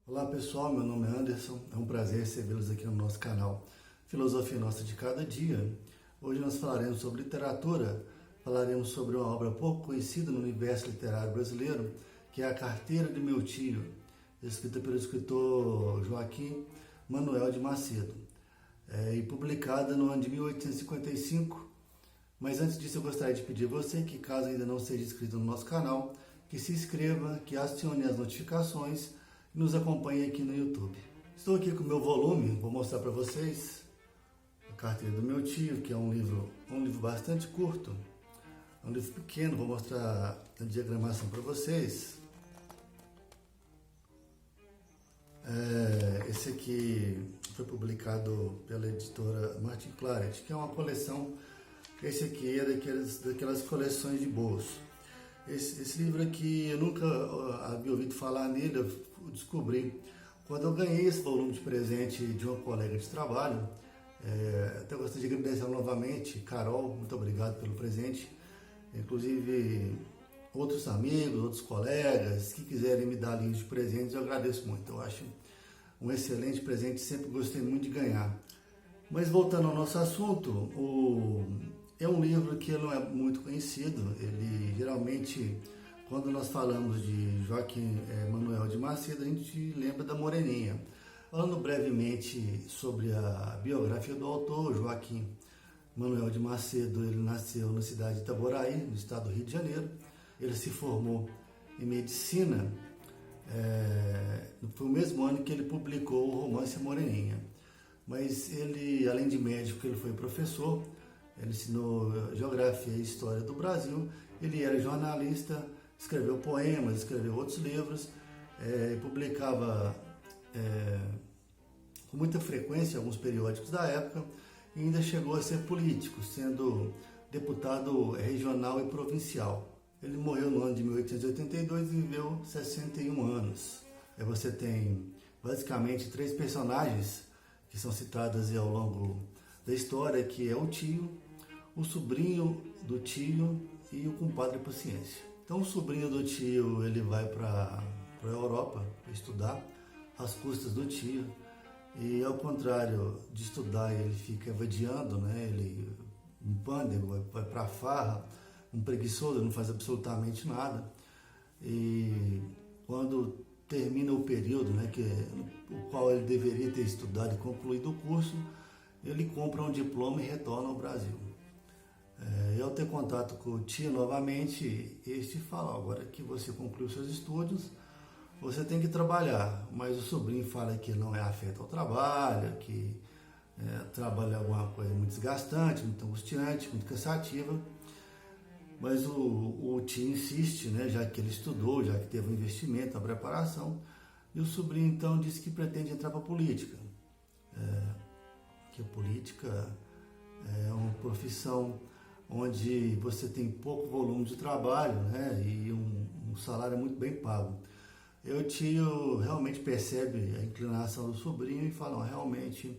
Olá pessoal, meu nome é Anderson, é um prazer recebê-los aqui no nosso canal Filosofia Nossa de Cada Dia. Hoje nós falaremos sobre literatura, falaremos sobre uma obra pouco conhecida no universo literário brasileiro, que é A Carteira de Meu Tio, escrita pelo escritor Joaquim Manuel de Macedo, e publicada no ano de 1855. Mas antes disso eu gostaria de pedir a você que, caso ainda não seja inscrito no nosso canal, que se inscreva, que acione as notificações e nos acompanhe aqui no YouTube. Estou aqui com o meu volume, vou mostrar para vocês A Carteira do Meu Tio, que é um livro bastante curto, é um livro pequeno, vou mostrar a diagramação para vocês. Esse aqui foi publicado pela editora Martin Claret, que é uma coleção. Esse aqui é daquelas coleções de bolso. Esse livro aqui, eu nunca havia ouvido falar nele, eu descobri quando eu ganhei esse volume de presente de uma colega de trabalho. Até gostaria de agradecer novamente, Carol, muito obrigado pelo presente. Inclusive, outros amigos, outros colegas que quiserem me dar links de presentes, eu agradeço muito. Eu acho um excelente presente, sempre gostei muito de ganhar. Mas voltando ao nosso assunto, é um livro que não é muito conhecido. Ele geralmente, quando nós falamos de Joaquim Manuel de Macedo, a gente lembra da Moreninha. Falando brevemente sobre a biografia do autor, Joaquim Manuel de Macedo, ele nasceu na cidade de Itaboraí, no estado do Rio de Janeiro. Ele se formou em medicina, foi o mesmo ano que ele publicou o romance Moreninha. Mas ele, além de médico, ele foi professor, ele ensinou geografia e história do Brasil, ele era jornalista, escreveu poemas, escreveu outros livros, publicava com muita frequência alguns periódicos da época e ainda chegou a ser político, sendo deputado regional e provincial. Ele morreu no ano de 1882 e viveu 61 anos. Você tem basicamente três personagens que são citadas ao longo da história, que é o tio, o sobrinho do tio e o compadre Paciência. Então o sobrinho do tio ele vai para a Europa para estudar às custas do tio, e ao contrário de estudar ele fica evadiando, né? Ele um pândego, vai para a farra, um preguiçoso, não faz absolutamente nada. E quando termina o período, né, o qual ele deveria ter estudado e concluído o curso, ele compra um diploma e retorna ao Brasil. E ao ter contato com o tio novamente, este fala: agora que você concluiu seus estudos, você tem que trabalhar. Mas o sobrinho fala que não é afeto ao trabalho, que trabalho é alguma coisa muito desgastante, muito angustiante, muito cansativa. Mas o tio insiste, né, já que ele estudou, já que teve um investimento, a preparação, e o sobrinho então diz que pretende entrar para a política. Que a política é uma profissão onde você tem pouco volume de trabalho, né, e um salário muito bem pago. E o tio realmente percebe a inclinação do sobrinho e fala: realmente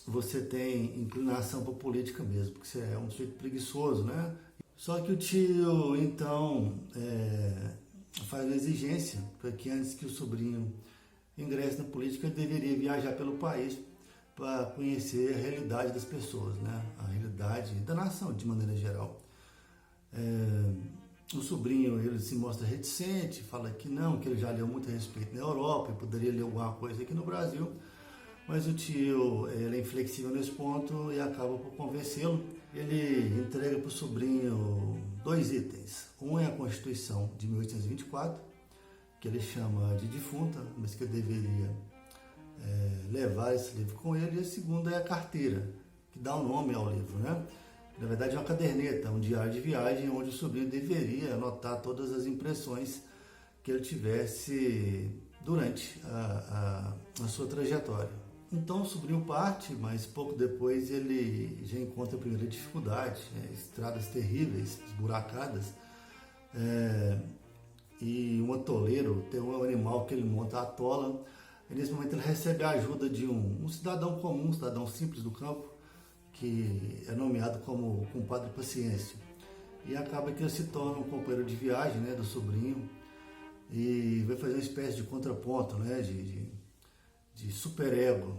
você tem inclinação para política mesmo, porque você é um sujeito preguiçoso, né? Só que o tio, então, faz uma exigência para que antes que o sobrinho ingresse na política, ele deveria viajar pelo país para conhecer a realidade das pessoas, né? A realidade da nação, de maneira geral. O sobrinho, ele se mostra reticente, fala que não, que ele já leu muito a respeito na Europa e poderia ler alguma coisa aqui no Brasil. Mas o tio ele é inflexível nesse ponto e acaba por convencê-lo. Ele entrega para o sobrinho dois itens. Um é a Constituição de 1824, que ele chama de defunta, mas que ele deveria levar esse livro com ele. E a segunda é a carteira, que dá um nome ao livro, né? Na verdade é uma caderneta, um diário de viagem, onde o sobrinho deveria anotar todas as impressões que ele tivesse durante a sua trajetória. Então o sobrinho parte, mas pouco depois ele já encontra a primeira dificuldade, estradas terríveis, esburacadas, e um atoleiro, tem um animal que ele monta, a atola. E nesse momento ele recebe a ajuda de um cidadão comum, um cidadão simples do campo, que é nomeado como compadre Paciência. E acaba que ele se torna um companheiro de viagem, né, do sobrinho. e vai fazer uma espécie de contraponto, né, de superego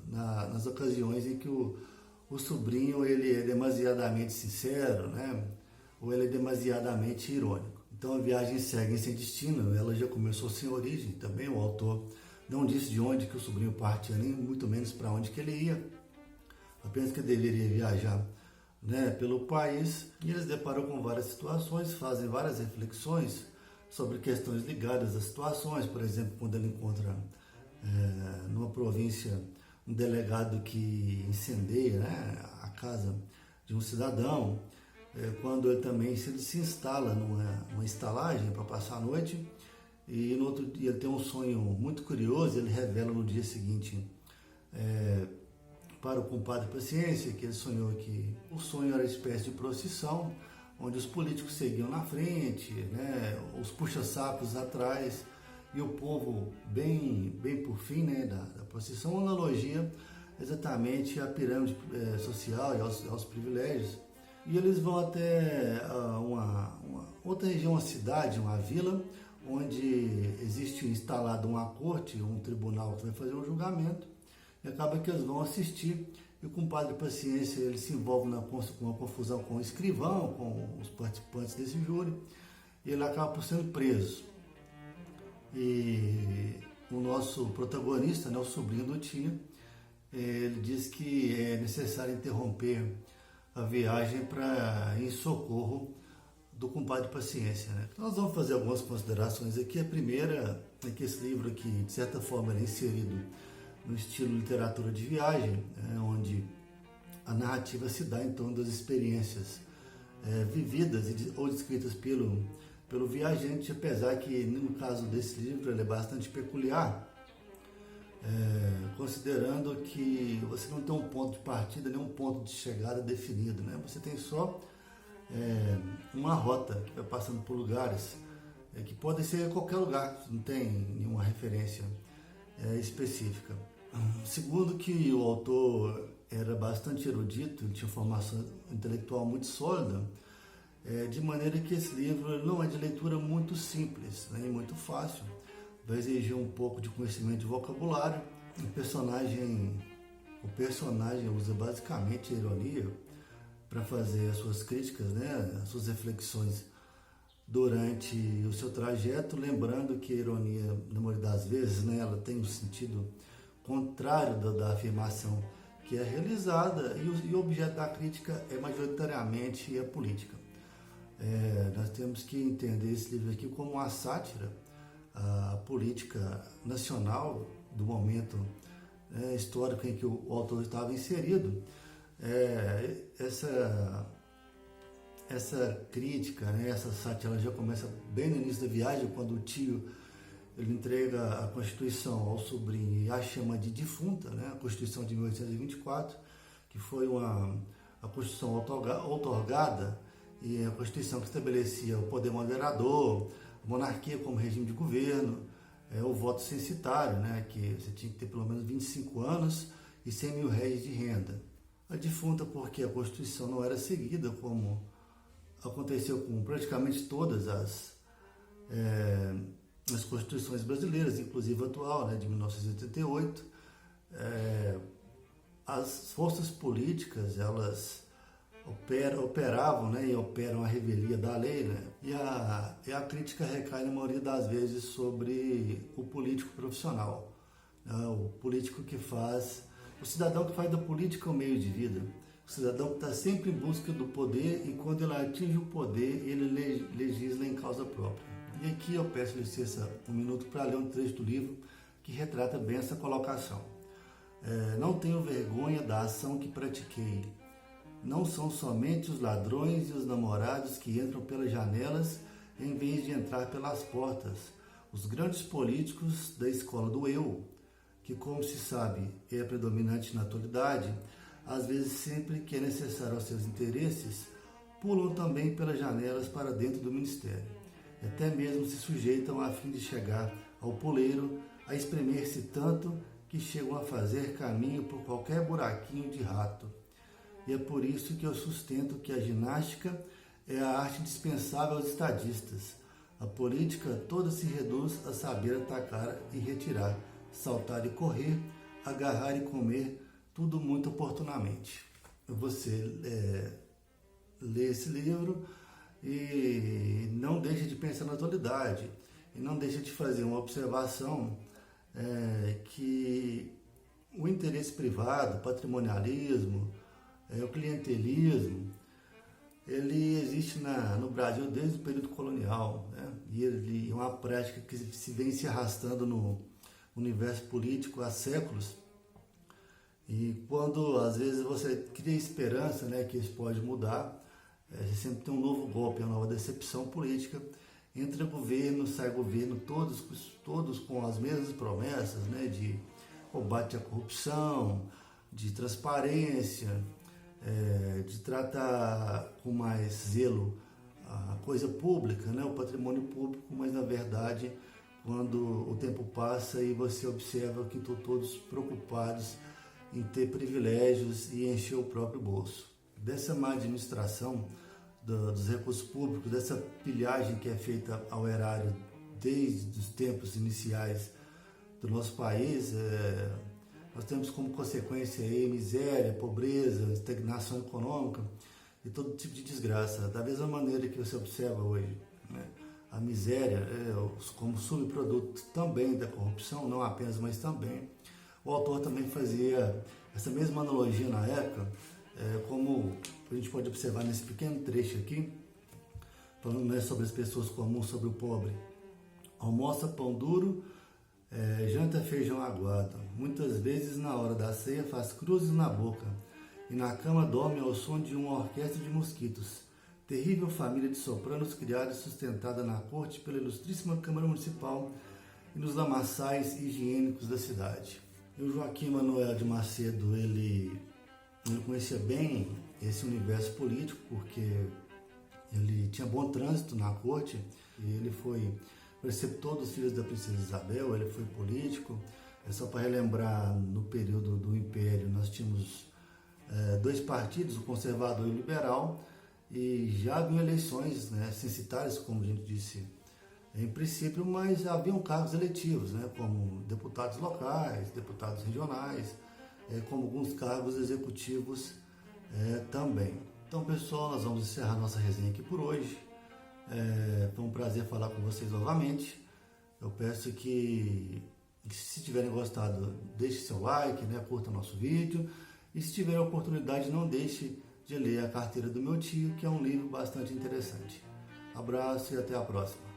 nas ocasiões em que o sobrinho ele é demasiadamente sincero, né, ou ele é demasiadamente irônico. Então a viagem segue sem destino, ela já começou sem origem também, o autor não disse de onde que o sobrinho partia, nem muito menos para onde que ele ia, apenas que deveria viajar, né, pelo país, e eles deparam com várias situações, fazem várias reflexões sobre questões ligadas às situações, por exemplo, quando ele encontra numa província um delegado que incendeia, né, a casa de um cidadão, quando ele também se instala numa estalagem para passar a noite, e no outro dia ele tem um sonho muito curioso, ele revela no dia seguinte para o compadre Paciência que ele sonhou que o sonho era uma espécie de procissão, onde os políticos seguiam na frente, né, os puxa-sacos atrás, e o povo bem por fim, né, da procissão, uma analogia exatamente à pirâmide social e aos privilégios. E eles vão até uma outra região, uma cidade, uma vila, onde existe instalado uma corte, um tribunal que vai fazer um julgamento, e acaba que eles vão assistir, e o compadre Paciência ele se envolve com uma confusão com o escrivão, com os participantes desse júri, e ele acaba por sendo preso. E o nosso protagonista, né, o sobrinho do tio, ele diz que é necessário interromper a viagem para ir em socorro do compadre Paciência, né? Então, nós vamos fazer algumas considerações aqui. A primeira é que esse livro aqui, de certa forma, é inserido no estilo literatura de viagem, onde a narrativa se dá em torno das experiências vividas ou descritas pelo viajante, apesar que no caso desse livro ele é bastante peculiar, considerando que você não tem um ponto de partida nem um ponto de chegada definido, né? Você tem só uma rota que vai passando por lugares que podem ser qualquer lugar, não tem nenhuma referência específica. Segundo, que o autor era bastante erudito, ele tinha formação intelectual muito sólida, de maneira que esse livro não é de leitura muito simples, né, e muito fácil, vai exigir um pouco de conhecimento de vocabulário. O personagem usa basicamente a ironia para fazer as suas críticas, né, as suas reflexões durante o seu trajeto, lembrando que a ironia, na maioria das vezes, né, ela tem um sentido contrário da afirmação que é realizada, e o objeto da crítica é majoritariamente a política. Nós temos que entender esse livro aqui como uma sátira à política nacional do momento histórico em que o autor estava inserido. Essa crítica, né, essa sátira, ela já começa bem no início da viagem, quando o tio ele entrega a Constituição ao sobrinho e a chama de defunta, né, a Constituição de 1824, que foi a Constituição outorgada, e a Constituição que estabelecia o poder moderador, a monarquia como regime de governo, o voto censitário, né, que você tinha que ter pelo menos 25 anos e 100 mil réis de renda. A defunta porque a Constituição não era seguida, como aconteceu com praticamente todas as Constituições brasileiras, inclusive a atual, né, de 1988. As forças políticas, elas operavam, né, e operam a revelia da lei, né, e a crítica recai na maioria das vezes sobre o político profissional, né, o político que faz, o cidadão que faz da política um meio de vida, o cidadão que está sempre em busca do poder, e quando ele atinge o poder, ele legisla em causa própria. E aqui eu peço licença um minuto para ler um trecho do livro que retrata bem essa colocação. Não tenho vergonha da ação que pratiquei. Não são somente os ladrões e os namorados que entram pelas janelas em vez de entrar pelas portas. Os grandes políticos da escola do eu, que, como se sabe, é a predominante na atualidade, às vezes, sempre que é necessário aos seus interesses, pulam também pelas janelas para dentro do ministério. Até mesmo se sujeitam a fim de chegar ao poleiro, a espremer-se tanto que chegam a fazer caminho por qualquer buraquinho de rato. E é por isso que eu sustento que a ginástica é a arte indispensável aos estadistas, A política toda se reduz a saber atacar e retirar, saltar e correr, agarrar e comer, tudo muito oportunamente. Você lê esse livro e não deixa de pensar na atualidade, e não deixa de fazer uma observação que o interesse privado, o patrimonialismo, o clientelismo, ele existe no Brasil desde o período colonial, né? E ele é uma prática que se vem se arrastando no universo político há séculos. E quando às vezes você cria esperança, né, que isso pode mudar, você sempre tem um novo golpe, uma nova decepção política. Entra governo, sai governo, todos com as mesmas promessas, né, de combate à corrupção, de transparência, de tratar com mais zelo a coisa pública, né, o patrimônio público, mas na verdade, quando o tempo passa e você observa que estão todos preocupados em ter privilégios e encher o próprio bolso. Dessa má administração dos recursos públicos, dessa pilhagem que é feita ao erário desde os tempos iniciais do nosso país, nós temos como consequência aí miséria, pobreza, estagnação econômica e todo tipo de desgraça. Da mesma maneira que você observa hoje, né, a miséria como subproduto também da corrupção, não apenas, mas também. O autor também fazia essa mesma analogia na época, como a gente pode observar nesse pequeno trecho aqui, falando sobre as pessoas comuns, sobre o pobre. Almoça pão duro, janta feijão aguado. Muitas vezes na hora da ceia faz cruzes na boca e na cama dorme ao som de uma orquestra de mosquitos. Terrível família de sopranos criada e sustentada na corte pela ilustríssima Câmara Municipal e nos lamaçais higiênicos da cidade. E o Joaquim Manuel de Macedo, ele conhecia bem esse universo político, porque ele tinha bom trânsito na corte, e ele foi preceptor dos filhos da princesa Isabel, ele foi político. Só para relembrar, no período do Império nós tínhamos dois partidos, o conservador e o liberal, e já haviam eleições, né, censitárias, como a gente disse em princípio, mas haviam cargos eletivos, né, como deputados locais, deputados regionais, como alguns cargos executivos também. Então, pessoal, nós vamos encerrar nossa resenha aqui por hoje. Foi um prazer falar com vocês novamente. Eu peço que se tiverem gostado, deixe seu like, né, curta nosso vídeo. E se tiver a oportunidade, não deixe de ler A Carteira do Meu Tio, que é um livro bastante interessante. Abraço e até a próxima.